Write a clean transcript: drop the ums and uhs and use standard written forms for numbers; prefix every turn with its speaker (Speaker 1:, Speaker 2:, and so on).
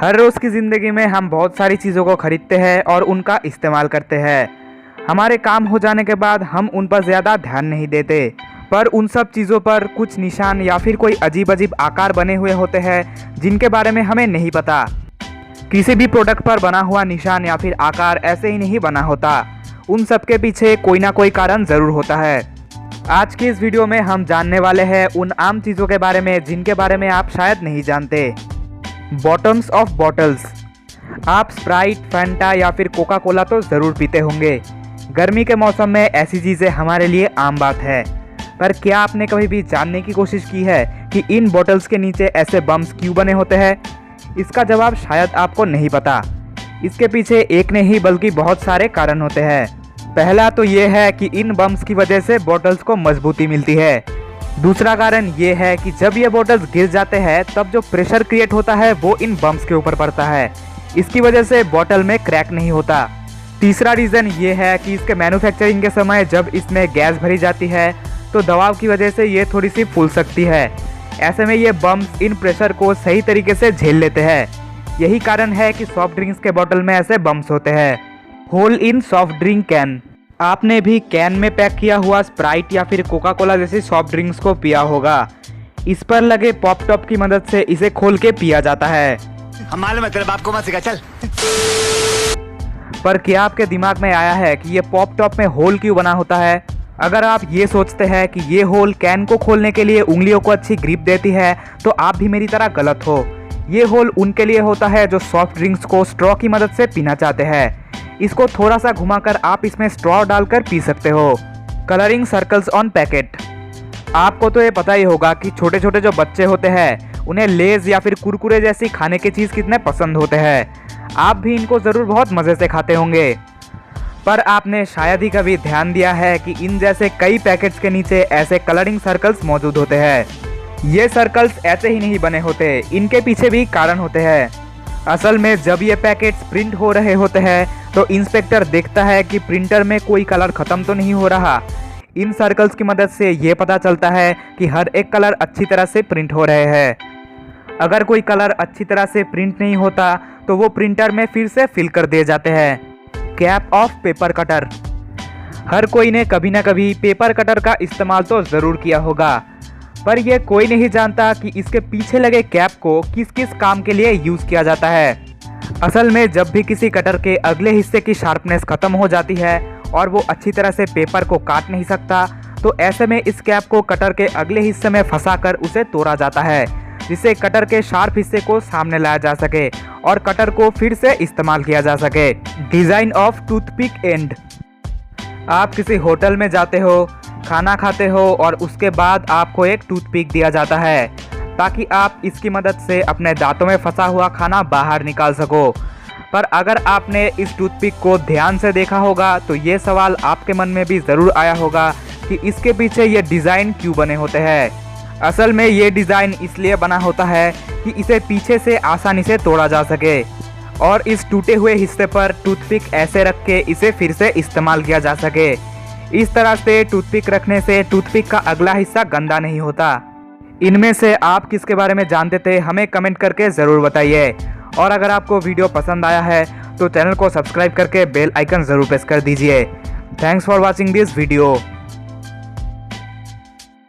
Speaker 1: हर रोज़ की ज़िंदगी में हम बहुत सारी चीज़ों को खरीदते हैं और उनका इस्तेमाल करते हैं। हमारे काम हो जाने के बाद हम उन पर ज़्यादा ध्यान नहीं देते, पर उन सब चीज़ों पर कुछ निशान या फिर कोई अजीब अजीब आकार बने हुए होते हैं जिनके बारे में हमें नहीं पता। किसी भी प्रोडक्ट पर बना हुआ निशान या फिर आकार ऐसे ही नहीं बना होता, उन सब के पीछे कोई ना कोई कारण ज़रूर होता है। आज की इस वीडियो में हम जानने वाले हैं उन आम चीज़ों के बारे में जिनके बारे में आप शायद नहीं जानते। Bottoms of bottles. आप स्प्राइट, फैंटा या फिर कोका कोला तो ज़रूर पीते होंगे। गर्मी के मौसम में ऐसी चीज़ें हमारे लिए आम बात है, पर क्या आपने कभी भी जानने की कोशिश की है कि इन बॉटल्स के नीचे ऐसे बम्स क्यों बने होते हैं? इसका जवाब शायद आपको नहीं पता। इसके पीछे एक नहीं बल्कि बहुत सारे कारण होते हैं। पहला तो ये है कि इन बम्स की वजह से बॉटल्स को मजबूती मिलती है। दूसरा कारण ये है कि जब ये बॉटल्स गिर जाते हैं तब जो प्रेशर क्रिएट होता है वो इन बम्स के ऊपर पड़ता है। इसकी वजह से बॉटल में क्रैक नहीं होता। तीसरा रीज़न ये है कि इसके मैन्युफैक्चरिंग के समय जब इसमें गैस भरी जाती है तो दबाव की वजह से ये थोड़ी सी फूल सकती है। ऐसे में ये बम्स इन प्रेशर को सही तरीके से झेल लेते हैं। यही कारण है कि सॉफ्ट ड्रिंक्स के बॉटल में ऐसे बम्स होते हैं। Hole in soft drink can. आपने भी कैन में पैक किया हुआ स्प्राइट या फिर कोका कोला जैसी सॉफ्ट ड्रिंक्स को पिया होगा। इस पर लगे पॉप टॉप की मदद से इसे खोल के पिया जाता है।
Speaker 2: हम मालूम है, तेरे बाप को मत सिखा, चल।
Speaker 1: पर क्या आपके दिमाग में आया है कि ये पॉप टॉप में होल क्यों बना होता है? अगर आप ये सोचते हैं कि ये होल कैन को खोलने के लिए उंगलियों को अच्छी ग्रिप देती है तो आप भी मेरी तरह गलत हो। ये होल उनके लिए होता है जो सॉफ्ट ड्रिंक्स को स्ट्रॉ की मदद से पीना चाहते हैं। इसको थोड़ा सा घुमाकर आप इसमें स्ट्रॉ डालकर पी सकते हो। Colouring circles on packet. आपको तो ये पता ही होगा कि छोटे छोटे जो बच्चे होते हैं उन्हें लेज या फिर कुरकुरे जैसी खाने की चीज़ कितने पसंद होते हैं। आप भी इनको ज़रूर बहुत मज़े से खाते होंगे, पर आपने शायद ही कभी ध्यान दिया है कि इन जैसे कई पैकेट्स के नीचे ऐसे कलरिंग सर्कल्स मौजूद होते हैं। ये सर्कल्स ऐसे ही नहीं बने होते, इनके पीछे भी कारण होते हैं। असल में जब ये पैकेट्स प्रिंट हो रहे होते हैं तो इंस्पेक्टर देखता है कि प्रिंटर में कोई कलर ख़त्म तो नहीं हो रहा। इन सर्कल्स की मदद से ये पता चलता है कि हर एक कलर अच्छी तरह से प्रिंट हो रहे हैं। अगर कोई कलर अच्छी तरह से प्रिंट नहीं होता तो वो प्रिंटर में फिर से फिल कर दिए जाते हैं। Cap of paper cutter. हर कोई ने कभी ना कभी पेपर कटर का इस्तेमाल तो ज़रूर किया होगा, पर यह कोई नहीं जानता कि इसके पीछे लगे कैप को किस किस काम के लिए यूज़ किया जाता है। असल में जब भी किसी कटर के अगले हिस्से की शार्पनेस ख़त्म हो जाती है और वो अच्छी तरह से पेपर को काट नहीं सकता, तो ऐसे में इस कैप को कटर के अगले हिस्से में फंसाकर उसे तोड़ा जाता है, जिससे कटर के शार्प हिस्से को सामने लाया जा सके और कटर को फिर से इस्तेमाल किया जा सके। Design of toothpick and. आप किसी होटल में जाते हो, खाना खाते हो और उसके बाद आपको एक टूथपिक दिया जाता है ताकि आप इसकी मदद से अपने दांतों में फंसा हुआ खाना बाहर निकाल सको। पर अगर आपने इस टूथपिक को ध्यान से देखा होगा तो ये सवाल आपके मन में भी ज़रूर आया होगा कि इसके पीछे ये डिज़ाइन क्यों बने होते हैं। असल में ये डिज़ाइन इसलिए बना होता है कि इसे पीछे से आसानी से तोड़ा जा सके और इस टूटे हुए हिस्से पर टूथपिक ऐसे रख के इसे फिर से इस्तेमाल किया जा सके। इस तरह से टूथपिक रखने से टूथपिक का अगला हिस्सा गंदा नहीं होता। इनमें से आप किसके बारे में जानते थे, हमें कमेंट करके ज़रूर बताइए। और अगर आपको वीडियो पसंद आया है तो चैनल को सब्सक्राइब करके बेल आइकन ज़रूर प्रेस कर दीजिए। Thanks for watching this video.